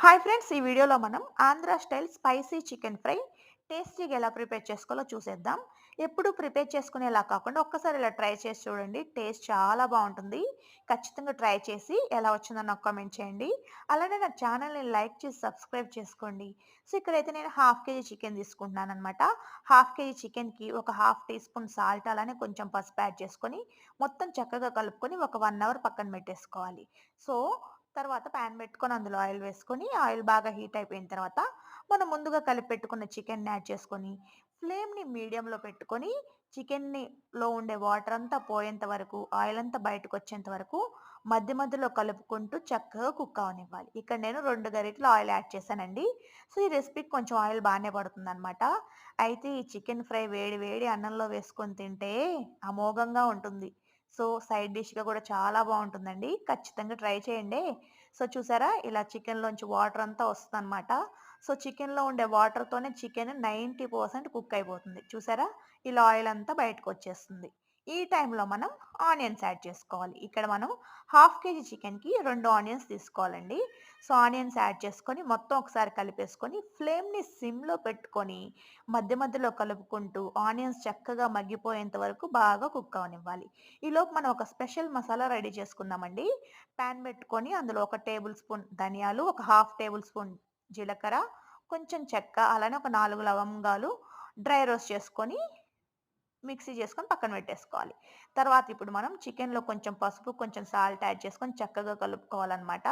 Hi friends! ఈ వీడియోలో మనం Andhra style spicy chicken fry టేస్టీగా ఎలా ప్రిపేర్ చేసుకోవాలో చూసేద్దాం. ఎప్పుడు ప్రిపేర్ చేసుకునేలా కాకుండా ఒక్కసారి ఇలా ట్రై చేసి చూడండి. టేస్ట్ చాలా బావుంటుంది. ఖచ్చితంగా ట్రై చేసి ఎలా వచ్చిందో నాకు కామెంట్ చేయండి. అలానే నా ఛానల్‌ని లైక్ చేసి సబ్స్క్రైబ్ చేసుకోండి. సో, ఇక్కడైతే నేను హాఫ్ కేజీ చికెన్ తీసుకుంటున్నాననమాట. హాఫ్ కేజీ చికెన్‌కి ఒక హాఫ్ టీ స్పూన్ సాల్ట్ అలానే కొంచెం పసుపు యాడ్ చేసుకొని మొత్తం చక్కగా కలుపుకొని ఒక 1 అవర్ పక్కన పెట్టేసుకోవాలి. సో, తర్వాత పాన్ పెట్టుకొని అందులో ఆయిల్ వేసుకొని, ఆయిల్ బాగా హీట్ అయిపోయిన తర్వాత, మనం ముందుగా కలిపి పెట్టుకున్న చికెన్‌ని యాడ్ చేసుకొని, ఫ్లేమ్‌ని మీడియంలో పెట్టుకొని, చికెన్‌లో ఉండే వాటర్ అంతా పోయేంత వరకు, ఆయిల్ అంతా బయటకొచ్చేంత వరకు మధ్య మధ్యలో కలుపుకుంటూ చక్కగా కుక్ అవ్వనివ్వాలి. ఇక్కడ నేను 2 గరిటెలు ఆయిల్ యాడ్ చేశానండి. సో, ఈ రెసిపీకి కొంచెం ఆయిల్ బానే పడుతుందనమాట. అయితే ఈ చికెన్ ఫ్రై వేడి వేడి అన్నంలో వేసుకొని తింటే అమోఘంగా ఉంటుంది. సో, సైడ్ డిష్‌గా కూడా చాలా బావుంటుందండి. ఖచ్చితంగా ట్రై చేయండి. సో, చూసారా ఇలా చికెన్‌లోంచి వాటర్ అంతా వస్తదనమాట. సో, చికెన్‌లో ఉండే వాటర్‌తోనే చికెన్ 90% కుక్ అయిపోతుంది. చూసారా? ఇలా ఆయిల్ అంతా బయటకొచ్చేస్తుంది. ఈ టైంలో మనం ఆనియన్స్ యాడ్ చేసుకోవాలి. ఇక్కడ మనం హాఫ్ కేజీ చికెన్‌కి 2 ఆనియన్స్ తీసుకోవాలండి. సో, ఆనియన్స్ యాడ్ చేసుకొని మొత్తం ఒకసారి కలిపేసుకొని ఫ్లేమ్‌ని సిమ్‌లో పెట్టుకొని మధ్య మధ్యలో కలుపుకుంటూ ఆనియన్స్ చక్కగా మగ్గిపోయేంత వరకు బాగా కుక్ అవ్వనివ్వాలి. ఈలోపు మనం ఒక స్పెషల్ మసాలా రెడీ చేసుకుందామండి. పాన్ పెట్టుకొని అందులో ఒక టేబుల్ స్పూన్ ధనియాలు, ఒక హాఫ్ టేబుల్ స్పూన్ జీలకర్ర, కొంచెం చెక్క, అలానే ఒక 4 లవంగాలు డ్రై రోస్ట్ చేసుకొని మిక్సీ చేసుకొని పక్కన పెట్టేసుకోవాలి. తర్వాత ఇప్పుడు మనం చికెన్‌లో కొంచెం పసుపు, కొంచెం సాల్ట్ యాడ్ చేసుకొని చక్కగా కలుపుకోవాలనమాట.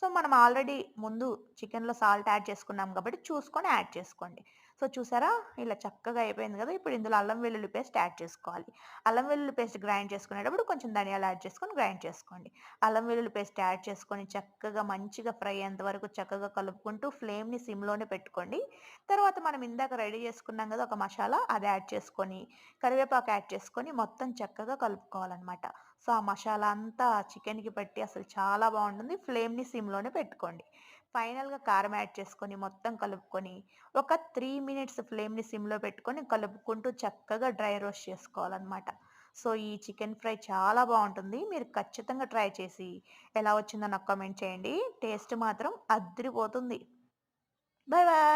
సో, మనం ఆల్రెడీ ముందు చికెన్‌లో సాల్ట్ యాడ్ చేసుకున్నాం కాబట్టి చూసుకొని యాడ్ చేసుకోండి. సో, చూసారా? ఇలా చక్కగా అయిపోయింది కదా! ఇప్పుడు ఇందులో అల్లం వెల్లుల్లి పేస్ట్ యాడ్ చేసుకోవాలి. అల్లం వెల్లుల్లి పేస్ట్ గ్రైండ్ చేసుకునేటప్పుడు కొంచెం ధనియాలు యాడ్ చేసుకొని గ్రైండ్ చేసుకోండి. అల్లం వెల్లుల్లి పేస్ట్ యాడ్ చేసుకొని చక్కగా మంచిగా ఫ్రై అయ్యేంత వరకు చక్కగా కలుపుకుంటూ ఫ్లేమ్‌ని సిమ్‌లోనే పెట్టుకోండి. తర్వాత మనం ఇందాక రెడీ చేసుకున్నాం కదా! ఒక మసాలా అది యాడ్ చేసుకొని కరివేపాకు యాడ్ చేసుకొని మొత్తం చక్కగా కలుపుకోవాలనమాట. సో, ఆ మసాలా అంతా చికెన్‌కి పట్టి అసలు చాలా బావుంటుంది. ఫ్లేమ్‌ని సిమ్‌లోనే పెట్టుకోండి. ఫైనల్‌గా కారం యాడ్ చేసుకొని మొత్తం కలుపుకొని ఒక 3 మినిట్స్ ఫ్లేమ్‌ని సిమ్‌లో పెట్టుకొని కలుపుకుంటూ చక్కగా డ్రై రోస్ట్ చేసుకోవాలనమాట. సో, ఈ చికెన్ ఫ్రై చాలా బావుంటుంది. మీరు ఖచ్చితంగా ట్రై చేసి ఎలా వచ్చిందో నాకు కామెంట్ చేయండి. టేస్ట్ మాత్రం అద్దిరిపోతుంది. Bye bye.